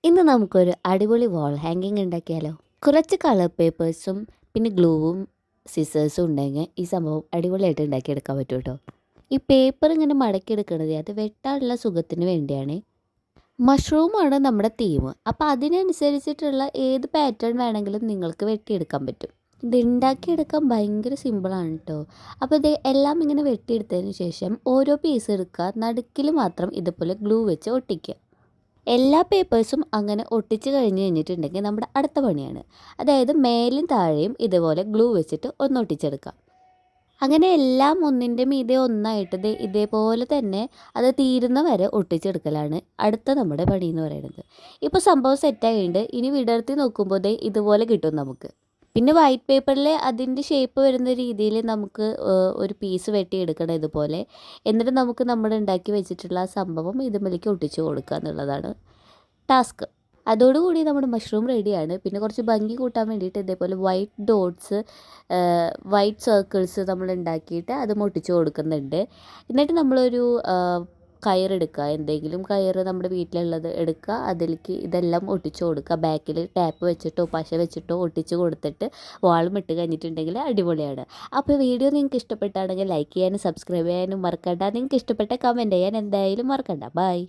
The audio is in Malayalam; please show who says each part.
Speaker 1: ഇന്ന് നമുക്കൊരു അടിപൊളി വാൾ ഹാങ്ങിങ് ഉണ്ടാക്കിയാലോ? കുറച്ച് കളർ പേപ്പേഴ്സും പിന്നെ ഗ്ലൂവും സിസേഴ്സും ഉണ്ടെങ്കിൽ ഈ സംഭവം അടിപൊളിയായിട്ട് ഉണ്ടാക്കിയെടുക്കാൻ പറ്റും കേട്ടോ. ഈ പേപ്പർ ഇങ്ങനെ മടക്കിയെടുക്കണത് അത് വെട്ടാനുള്ള സുഖത്തിന് വേണ്ടിയാണ്. മഷ്റൂമാണ് നമ്മുടെ തീം. അപ്പോൾ അതിനനുസരിച്ചിട്ടുള്ള ഏത് പാറ്റേൺ വേണമെങ്കിലും നിങ്ങൾക്ക് വെട്ടിയെടുക്കാൻ പറ്റും. ഇത് ഉണ്ടാക്കിയെടുക്കാൻ ഭയങ്കര സിമ്പിളാണ് കേട്ടോ. അപ്പോൾ ഇത് എല്ലാം ഇങ്ങനെ വെട്ടിയെടുത്തതിന് ശേഷം ഓരോ പീസ് എടുക്കുക, നടുക്കിൽ മാത്രം ഇതുപോലെ ഗ്ലൂ വെച്ച് ഒട്ടിക്കുക. എല്ലാ പേപ്പേഴ്സും അങ്ങനെ ഒട്ടിച്ച് കഴിഞ്ഞ് കഴിഞ്ഞിട്ടുണ്ടെങ്കിൽ നമ്മുടെ അടുത്ത പണിയാണ്. അതായത് മേലും താഴെയും ഇതുപോലെ ഗ്ലൂ വെച്ചിട്ട് ഒന്ന് ഒട്ടിച്ചെടുക്കാം. അങ്ങനെ എല്ലാം ഒന്നിൻ്റെ മീതെ ഒന്നായിട്ട് ഇതേപോലെ തന്നെ അത് തീരുന്ന വരെ ഒട്ടിച്ചെടുക്കലാണ് അടുത്ത നമ്മുടെ പണി എന്ന് പറയുന്നത്. ഇപ്പോൾ സംഭവം സെറ്റായിട്ടുണ്ട്. ഇനി വിടർത്തി നോക്കുമ്പോൾ ഇതുപോലെ കിട്ടും നമുക്ക്. പിന്നെ വൈറ്റ് പേപ്പറിൽ അതിൻ്റെ ഷേപ്പ് വരുന്ന രീതിയിൽ നമുക്ക് ഒരു പീസ് വെട്ടിയെടുക്കണം ഇതുപോലെ. എന്നിട്ട് നമുക്ക് നമ്മൾ ഉണ്ടാക്കി വെച്ചിട്ടുള്ള ആ സംഭവം ഇതുമേലേക്ക് ഒട്ടിച്ച് കൊടുക്കുക എന്നുള്ളതാണ് ടാസ്ക്. അതോടുകൂടി നമ്മുടെ മഷ്റൂം റെഡിയാണ്. പിന്നെ കുറച്ച് ഭംഗി കൂട്ടാൻ വേണ്ടിയിട്ട് ഇതേപോലെ വൈറ്റ് ഡോട്ട്സ്, വൈറ്റ് സർക്കിൾസ് നമ്മൾ ഉണ്ടാക്കിയിട്ട് അത് ഒട്ടിച്ച് കൊടുക്കുന്നുണ്ട്. എന്നിട്ട് നമ്മളൊരു കയറെടുക്കുക, എന്തെങ്കിലും കയറ് നമ്മുടെ വീട്ടിലുള്ളത് എടുക്കുക, അതിലേക്ക് ഇതെല്ലാം ഒട്ടിച്ച് കൊടുക്കുക. ബാക്കിൽ ടാപ്പ് വെച്ചിട്ടോ പശ വെച്ചിട്ടോ ഒട്ടിച്ച് കൊടുത്തിട്ട് വാളും ഇട്ട് കഴിഞ്ഞിട്ടുണ്ടെങ്കിൽ അടിപൊളിയാണ്. അപ്പോൾ വീഡിയോ നിങ്ങൾക്ക് ഇഷ്ടപ്പെട്ടാണെങ്കിൽ ലൈക്ക് ചെയ്യാനും സബ്സ്ക്രൈബ് ചെയ്യാനും മറക്കണ്ട. നിങ്ങൾക്ക് ഇഷ്ടപ്പെട്ട കമൻറ്റ് ചെയ്യാൻ എന്തായാലും മറക്കണ്ട. ബൈ.